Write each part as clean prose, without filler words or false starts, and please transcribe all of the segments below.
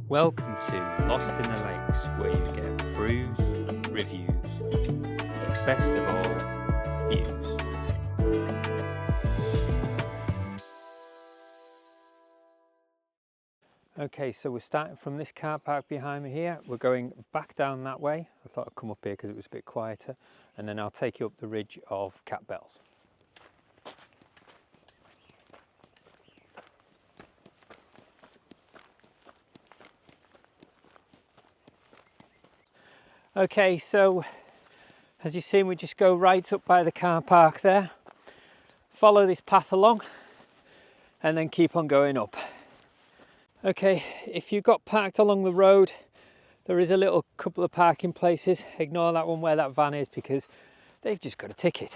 Welcome to Lost in the Lakes, where you get brews, reviews, but best of all, views. Okay, so we're starting from this car park behind me here. We're going back down that way. I thought I'd come up here because it was a bit quieter, and then I'll take you up the ridge of Catbells. Okay, so as you've seen, we just go right up by the car park there, follow this path along, and then keep on going up. Okay, if you got parked along the road, there is a little couple of parking places. Ignore that one where that van is because they've just got a ticket.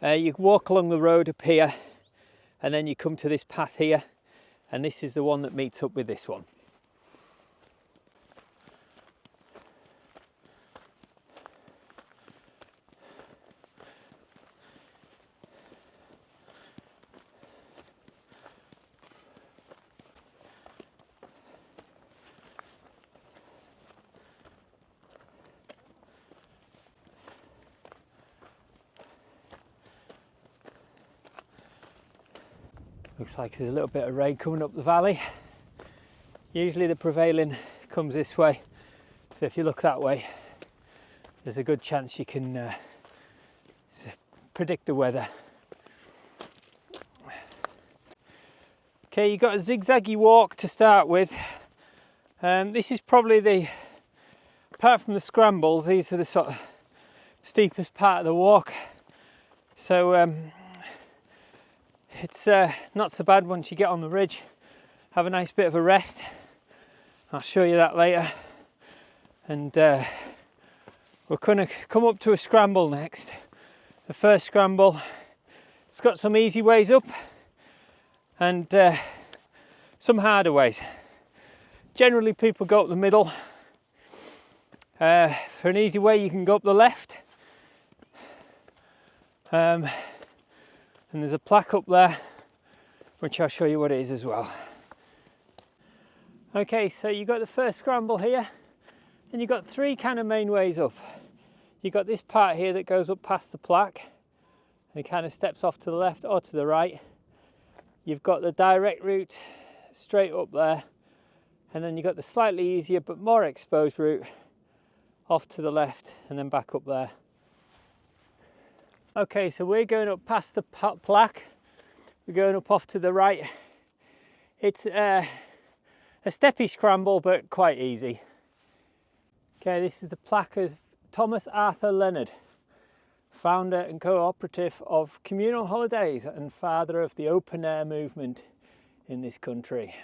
You walk along the road up here, and then you come to this path here, and this is the one that meets up with this one. Looks like there's a little bit of rain coming up the valley. Usually the prevailing comes this way, so if you look that way, there's a good chance you can predict the weather. Okay, you've got a zigzaggy walk to start with. This is probably apart from the scrambles, these are the sort of steepest part of the walk. So it's not so bad once you get on the ridge. Have a nice bit of a rest. I'll show you that later. And we're going to come up to a scramble next. The first scramble, it's got some easy ways up and some harder ways. Generally people go up the middle. For an easy way you can go up the left. And there's a plaque up there, which I'll show you what it is as well. Okay, so you've got the first scramble here, and you've got three kind of main ways up. You've got this part here that goes up past the plaque, and it kind of steps off to the left or to the right. You've got the direct route straight up there, and then you've got the slightly easier but more exposed route off to the left and then back up there. Okay, so we're going up past the plaque. We're going up off to the right. It's a steppy scramble, but quite easy. Okay, this is the plaque of Thomas Arthur Leonard, founder and co-operative of communal holidays and father of the open air movement in this country.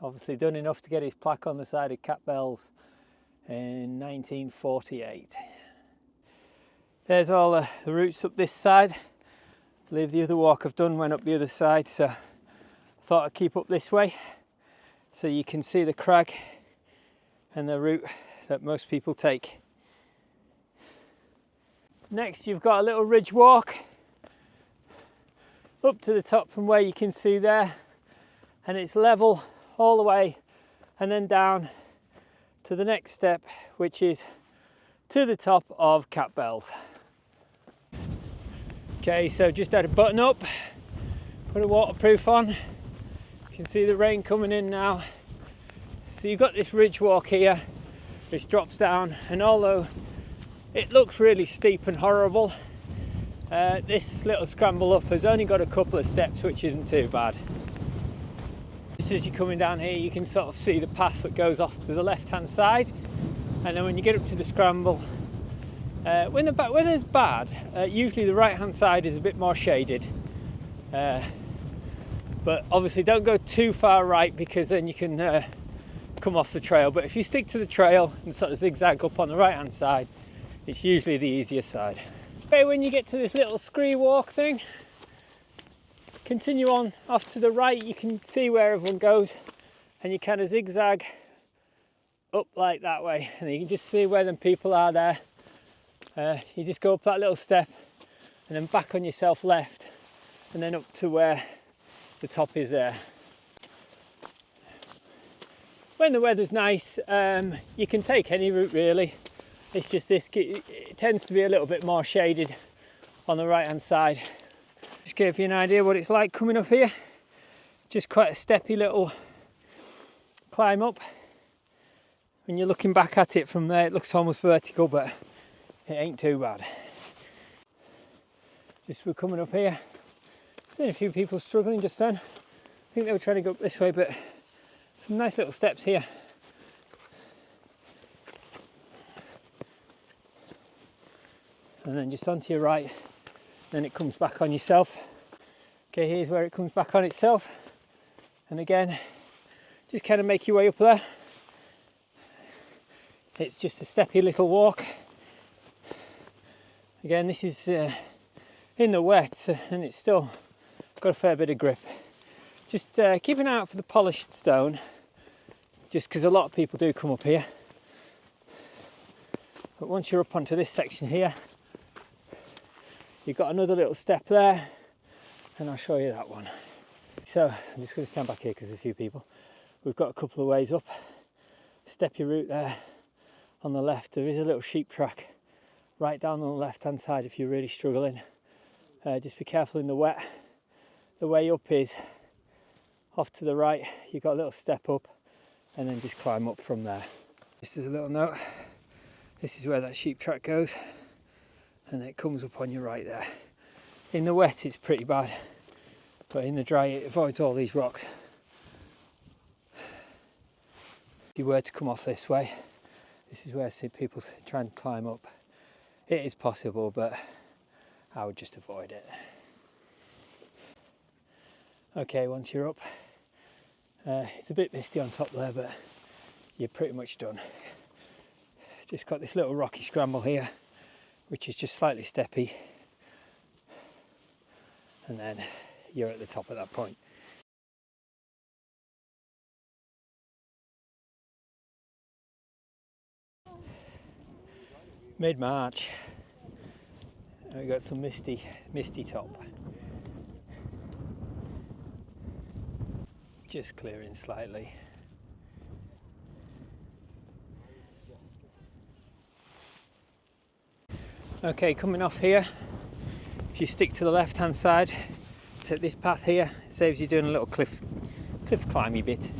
Obviously done enough to get his plaque on the side of Catbells in 1948. There's all the routes up this side. I believe the other walk I've done went up the other side, so I thought I'd keep up this way so you can see the crag and the route that most people take. Next you've got a little ridge walk up to the top from where you can see there, and it's level all the way and then down to the next step, which is to the top of Catbells. Okay, so just had a button up, put a waterproof on. You can see the rain coming in now. So you've got this ridge walk here, which drops down, and although it looks really steep and horrible, this little scramble up has only got a couple of steps, which isn't too bad. Just as you're coming down here, you can sort of see the path that goes off to the left-hand side, and then when you get up to the scramble, when it's bad, usually the right-hand side is a bit more shaded. But obviously don't go too far right because then you can come off the trail. But if you stick to the trail and sort of zigzag up on the right-hand side, it's usually the easier side. Okay, when you get to this little scree walk thing, continue on off to the right, you can see where everyone goes, and you kind of zigzag up like that way, and you can just see where them people are there. You just go up that little step and then back on yourself left, and then up to where the top is there. when the weather's nice, you can take any route really. It's just this, it tends to be a little bit more shaded on the right hand side. Just give you an idea what it's like coming up here. Just quite a steppy little climb up. When you're looking back at it from there, it looks almost vertical, but it ain't too bad. Just we're coming up here. Seen a few people struggling just then. I think they were trying to go up this way, but some nice little steps here. And then just onto your right, then it comes back on yourself. Okay, here's where it comes back on itself. And again, just kind of make your way up there. It's just a steppy little walk. Again, this is in the wet and it's still got a fair bit of grip. Just keep an eye out for the polished stone, just because a lot of people do come up here. But once you're up onto this section here, you've got another little step there, and I'll show you that one. So I'm just going to stand back here because there's a few people. We've got a couple of ways up. Steppy route there on the left. There is a little sheep track right down on the left hand side if you're really struggling. Just be careful in the wet. The way up is off to the right. You've got a little step up and then just climb up from there. Just as a little note, this is where that sheep track goes, and it comes up on your right there. In the wet it's pretty bad, but in the dry it avoids all these rocks. If you were to come off this way, this is where I see people trying to climb up. It is possible, but I would just avoid it. Okay, once you're up, it's a bit misty on top there, but you're pretty much done. Just got this little rocky scramble here, which is just slightly steppy, and then you're at the top at that point. Mid-March, we got some misty top. Just clearing slightly. Okay, coming off here, if you stick to the left hand side, take this path here, it saves you doing a little cliff climby bit.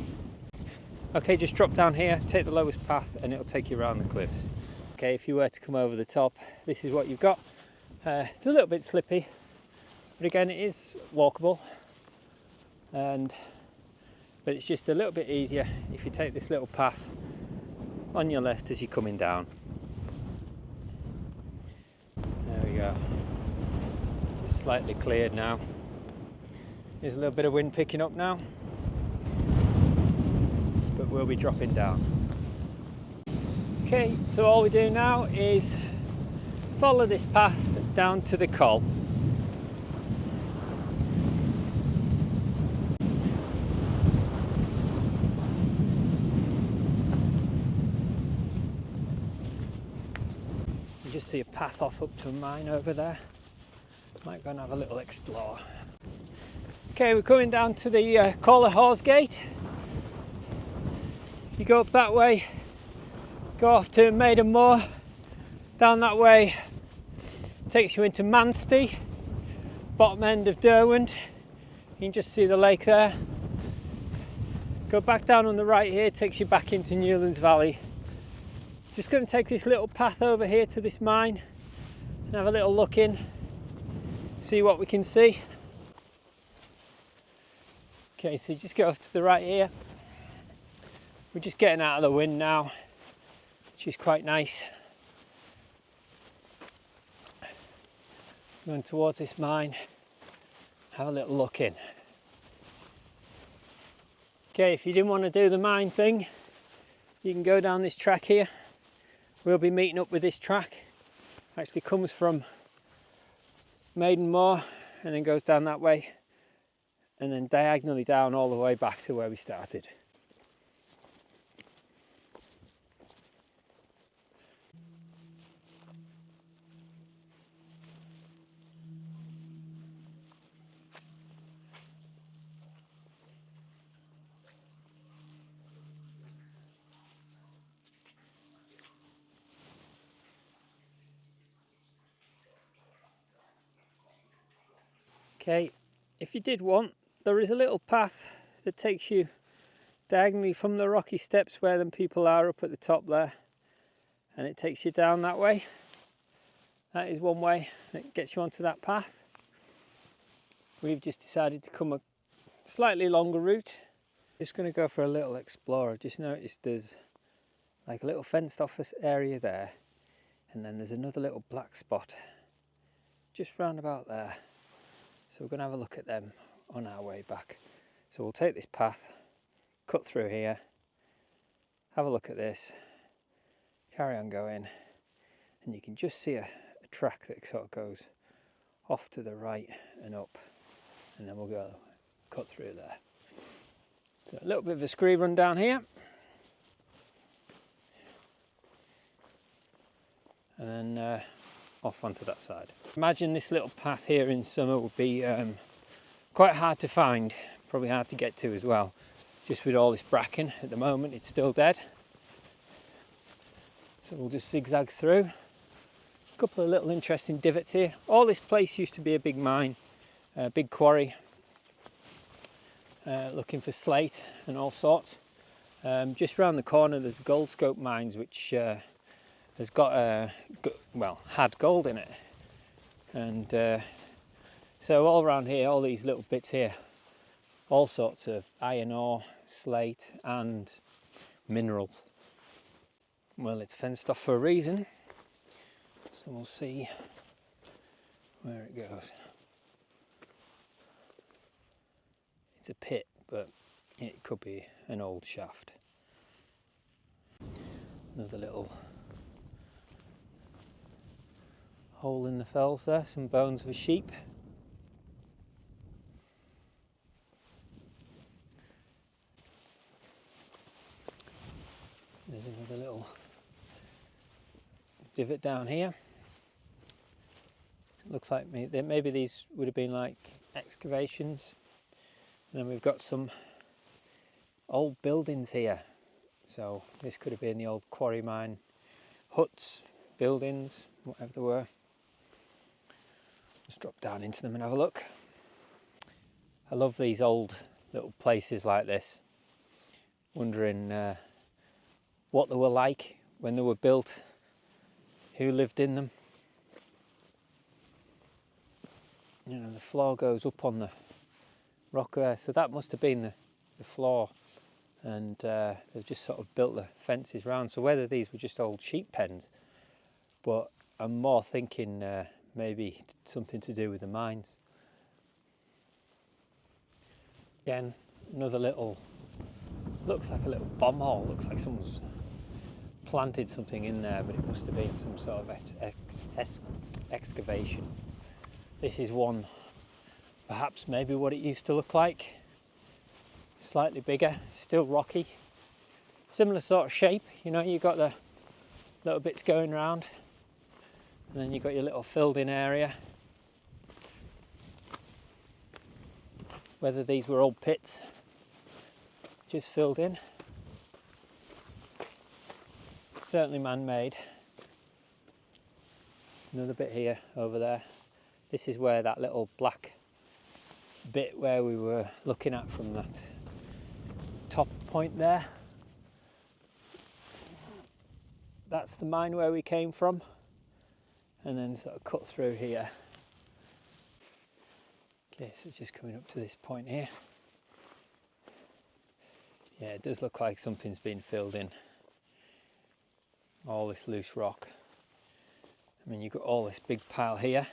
Okay, just drop down here, take the lowest path and it'll take you around the cliffs. Okay, if you were to come over the top, this is what you've got. It's a little bit slippy, but again it is walkable, but it's just a little bit easier if you take this little path on your left as you're coming down. There we go. Just slightly cleared now. There's a little bit of wind picking up now, but we'll be dropping down. Okay, so all we do now is follow this path down to the col. You just see a path off up to a mine over there. Might go and have a little explore. Okay, we're coming down to the col of Hawes Gate. You go up that way, go off to Maiden Moor, down that way takes you into Manstey, bottom end of Derwent. You can just see the lake there. Go back down on the right here, takes you back into Newlands Valley. Just going to take this little path over here to this mine and have a little look in, see what we can see. Okay, so just go off to the right here. We're just getting out of the wind now, which is quite nice. Going towards this mine, have a little look in. Okay, if you didn't want to do the mine thing, you can go down this track here. We'll be meeting up with this track. Actually comes from Maiden Moor and then goes down that way and then diagonally down all the way back to where we started. Okay, if you did want, there is a little path that takes you diagonally from the rocky steps where them people are up at the top there, and it takes you down that way. That is one way that gets you onto that path. We've just decided to come a slightly longer route. Just going to go for a little explore. I've just noticed there's like a little fenced off area there, and then there's another little black spot just round about there. So we're going to have a look at them on our way back. So we'll take this path, cut through here, have a look at this, carry on going, and you can just see a track that sort of goes off to the right and up, and then we'll go cut through there. So a little bit of a scree run down here, and then off onto that side. Imagine this little path here in summer would be quite hard to find, probably hard to get to as well, just with all this bracken. At the moment it's still dead, so we'll just zigzag through. A couple of little interesting divots here. All this place used to be a big mine, a big quarry, looking for slate and all sorts. Just round the corner there's Gold Scope Mines, which has got had gold in it, and so all around here, all these little bits here, all sorts of iron ore, slate and minerals. Well, it's fenced off for a reason, so we'll see where it goes. It's a pit, but it could be an old shaft. Another little hole in the fells there, some bones of a sheep. There's another little divot down here. It looks like maybe these would have been like excavations. And then we've got some old buildings here. So this could have been the old quarry mine huts, buildings, whatever they were. Let's drop down into them and have a look. I love these old little places like this. Wondering what they were like when they were built, who lived in them. You know, the floor goes up on the rock there, so that must have been the floor, and they've just sort of built the fences round. So whether these were just old sheep pens, but I'm more thinking maybe something to do with the mines. Again, another little, looks like a little bomb hole, looks like someone's planted something in there, but it must have been some sort of excavation. This is one, perhaps maybe what it used to look like. Slightly bigger, still rocky. Similar sort of shape, you know, you've got the little bits going round, and then you've got your little filled in area. Whether these were old pits, just filled in. Certainly man-made. Another bit here, over there. This is where that little black bit where we were looking at from that top point there. That's the mine where we came from, and then sort of cut through here. Okay, so just coming up to this point here. Yeah, it does look like something's been filled in. All this loose rock. I mean, you've got all this big pile here.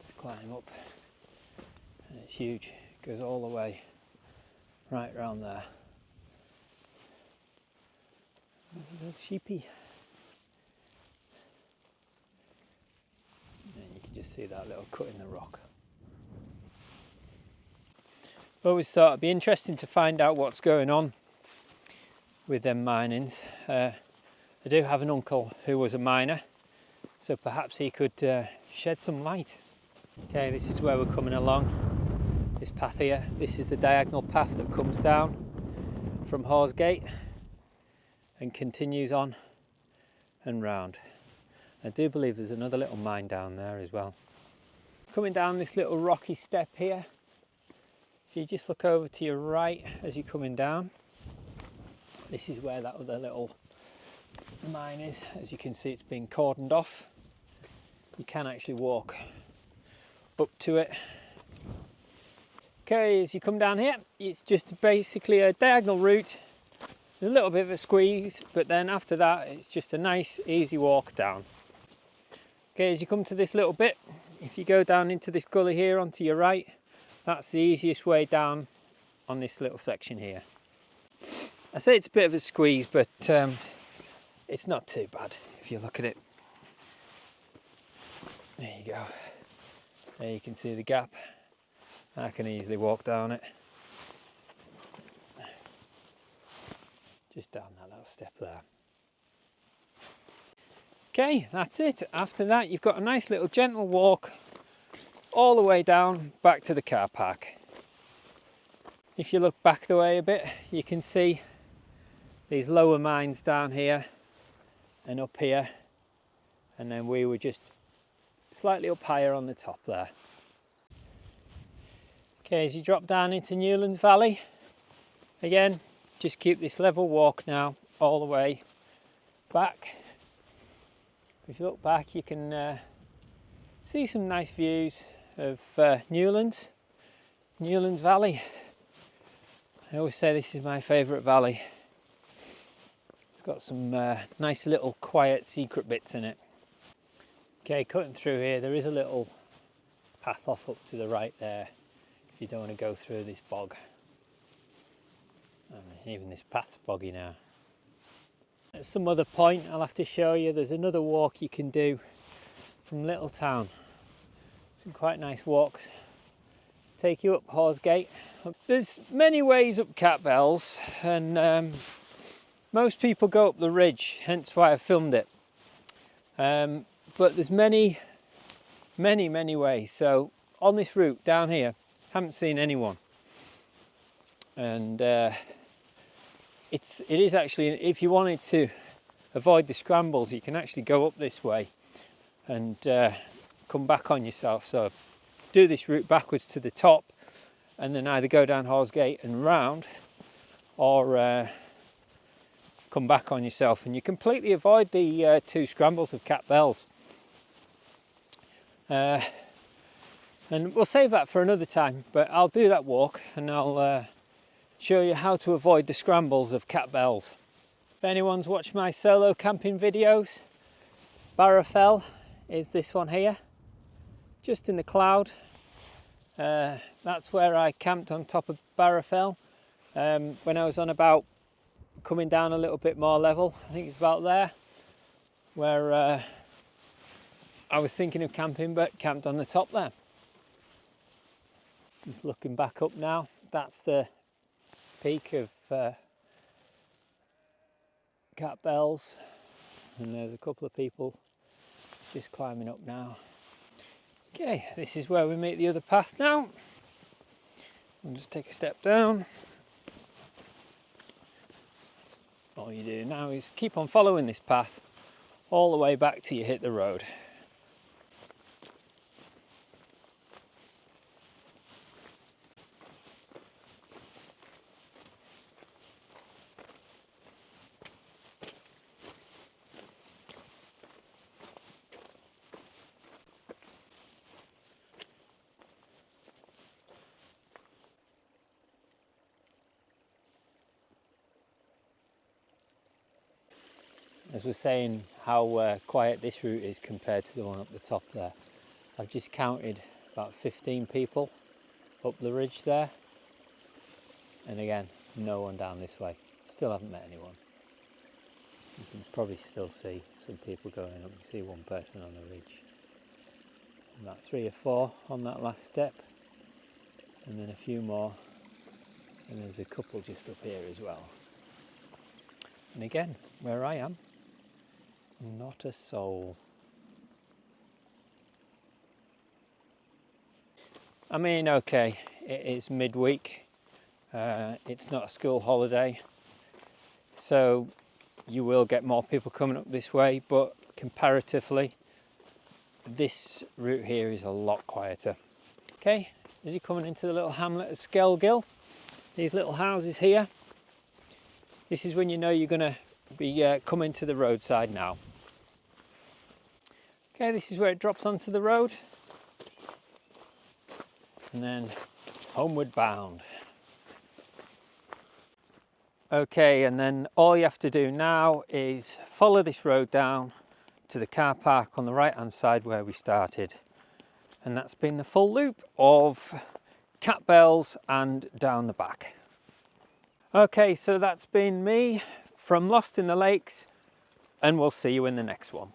Just climb up, and it's huge. It goes all the way right around there. There's a little sheepy. And you can just see that little cut in the rock. I always thought it'd be interesting to find out what's going on with them minings. I do have an uncle who was a miner, so perhaps he could shed some light. Okay, this is where we're coming along, this path here. This is the diagonal path that comes down from Hawes Gate and continues on and round. I do believe there's another little mine down there as well. coming down this little rocky step here. If you just look over to your right as you're coming down, this is where that other little mine is. As you can see, it's been cordoned off. You can actually walk up to it. Okay, as you come down here, it's just basically a diagonal route. There's a little bit of a squeeze, but then after that, it's just a nice, easy walk down. Okay, as you come to this little bit, if you go down into this gully here onto your right, that's the easiest way down on this little section here. I say it's a bit of a squeeze, but it's not too bad if you look at it. There you go. There you can see the gap. I can easily walk down it. Just down that little step there. Okay, that's it. After that, you've got a nice little gentle walk all the way down back to the car park. If you look back the way a bit, you can see these lower mines down here and up here, and then we were just slightly up higher on the top there. Okay, as you drop down into Newlands Valley, again, just keep this level walk now all the way back. If you look back, you can see some nice views of Newlands Valley. I always say this is my favourite valley. It's got some nice little quiet secret bits in it. Okay, cutting through here, there is a little path off up to the right there if you don't want to go through this bog. Even this path's boggy now. At some other point I'll have to show you, there's another walk you can do from Little Town. Some quite nice walks. Take you up Hawes Gate. There's many ways up Catbells, and most people go up the ridge, hence why I filmed it. But there's many ways. So on this route down here, haven't seen anyone. And it is actually, if you wanted to avoid the scrambles, you can actually go up this way and come back on yourself. So do this route backwards to the top and then either go down Hawes Gate and round, or come back on yourself, and you completely avoid the two scrambles of Catbells. And we'll save that for another time, but I'll do that walk and I'll show you how to avoid the scrambles of Catbells. If anyone's watched my solo camping videos, Barrowfell is this one here, just in the cloud. That's where I camped on top of Barrowfell when I was on about coming down a little bit more level. I think it's about there where I was thinking of camping, but camped on the top there. Just looking back up now, that's the peak of Catbells, and there's a couple of people just climbing up now. Okay, this is where we meet the other path now. I'll just take a step down. All you do now is keep on following this path all the way back till you hit the road. As we're saying how quiet this route is compared to the one up the top there, I've just counted about 15 people up the ridge there, and again, no one down this way. Still haven't met anyone. You can probably still see some people going up. You see one person on the ridge, about 3 or 4 on that last step, and then a few more, and there's a couple just up here as well. And again, where I am, not a soul. I mean, okay, it is midweek, it's not a school holiday, so you will get more people coming up this way, but comparatively this route here is a lot quieter. Okay, as you're coming into the little hamlet of Skelgill, these little houses here, this is when you know you're going to be coming to the roadside now. Okay, this is where it drops onto the road, and then homeward bound. Okay, and then all you have to do now is follow this road down to the car park on the right hand side where we started, and that's been the full loop of Catbells and down the back. Okay, so that's been me from Lost in the Lakes, and we'll see you in the next one.